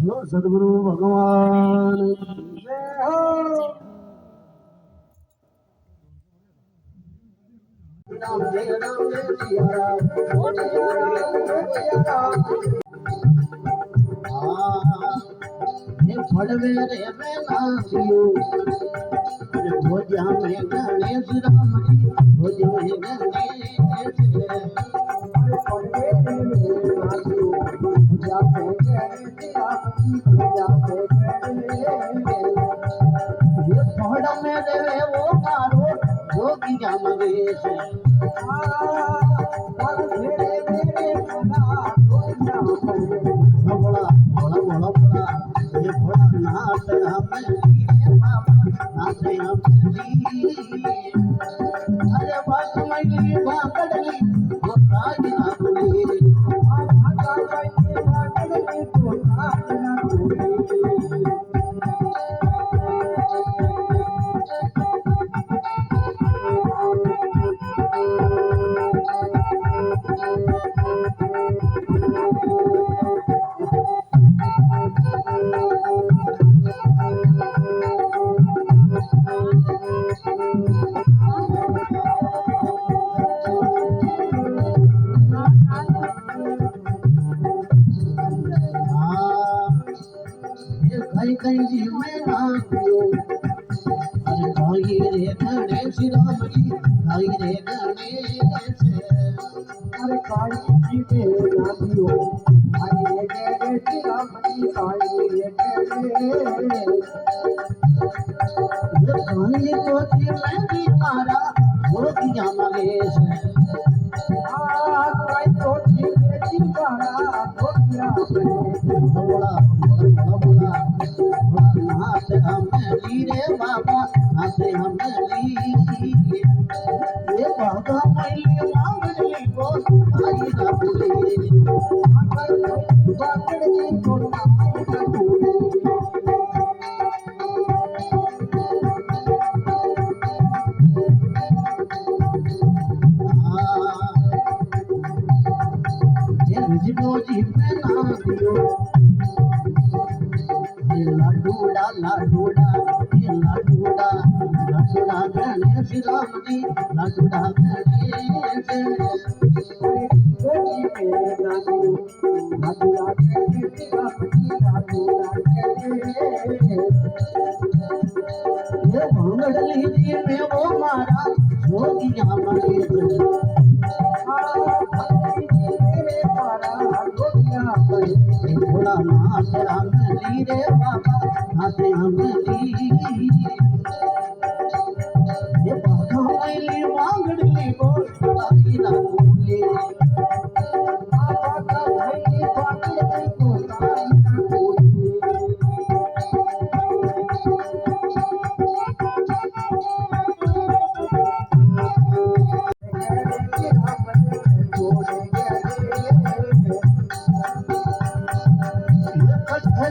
लो सदगुरु भगवान की जय हो। राम जय सिया राम, सिया राम, सिया राम। ये पड़वे रे में नाचियो, भोजा में गणेश राम जी, भोजा में गणेश। पड़वे रे में नाचियो, भोजा में गणेश राम जी, भोजा में गणेश। ये पहाड़ में देवे वो मारो, जोगी जामगेश। मेरे मेरे बना भोजा में बड़ा बड़ा बड़ा बड़ा, ये बड़ा नाच हम नाचे हम। अरे बात मई बागड़ली वो ताज ना बोली, भागा मई बागड़ली वो ताज ना बोली। कहीं कहीं जी में नाचियो, अरे भाई रे गणेश राम जी, भाई रे गणेश। अरे काली जी में नाचियो, भाई रे गणेश राम जी, भाई रे गणेश। ये भाई को जी में भी मारा, वो किया महेश। भाई को जी में भी मारा, वो किया महेश। बोला बोला बोला नाच हमली रे बाबा, नाच हमली। ये बाबा मैली मांगली को आई ना भूले, बागड़ली को आई ना भूले। ये रिजबो जी में नाचियो, लाडूड़ा लाडूड़ा, ये लाडूड़ा लाडूड़ा गणेश राम जी, लाडूड़ा गणेश। लाडूड़ा गणेश राम जी, लाडूड़ा गणेश। ये भांगड़ली जी में वो मारा, जोगिया महेश। भोला नाथ हमली रे बाबा, नाथ हमली। ये बाबा मैली मांगड़ली को आई ना भूले, बाबा मैली मांगड़ली को आई ना भूले।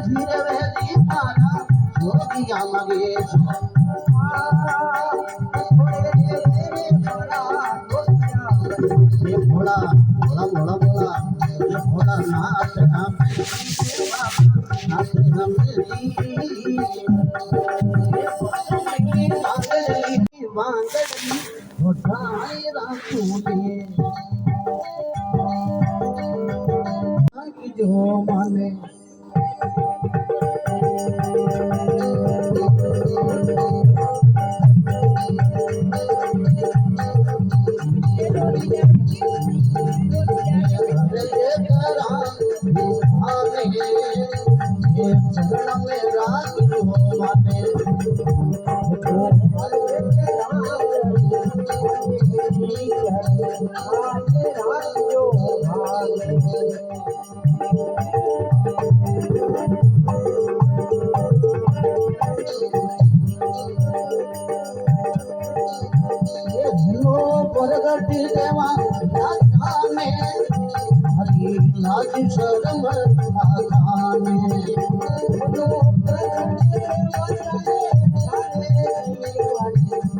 धीरे वेदी मारा, जोगिया महेश। ये भोला भोला भोला भोला, ये भोला नाथ हम नाथ हमली। मांगली मांगली उठाए राखूले, जो माने। चरण में राज जो माने, प्रगति देवा में हरी लाज शर्म आखाने।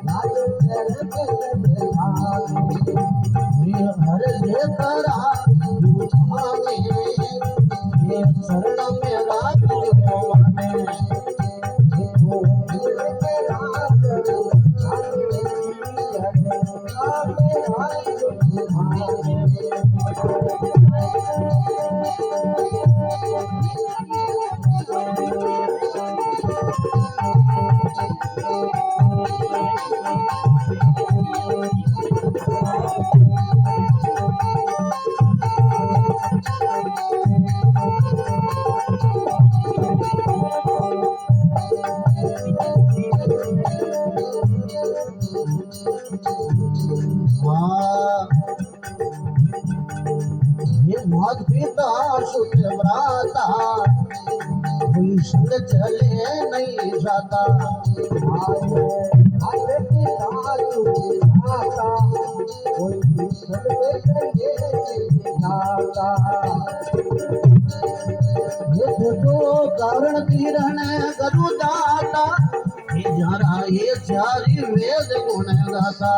लाज हर लेकरा दूधा में ये शरण में राख लियो माने देखो के राख ये मौत पिता सुख व्राता कोई संग चले नहीं जाता आए पिता सुख व्राता कोई संग चले नहीं जाता ये तो कारण किरण गरु दाता ये जरा ये चारी वेद गुण गाता।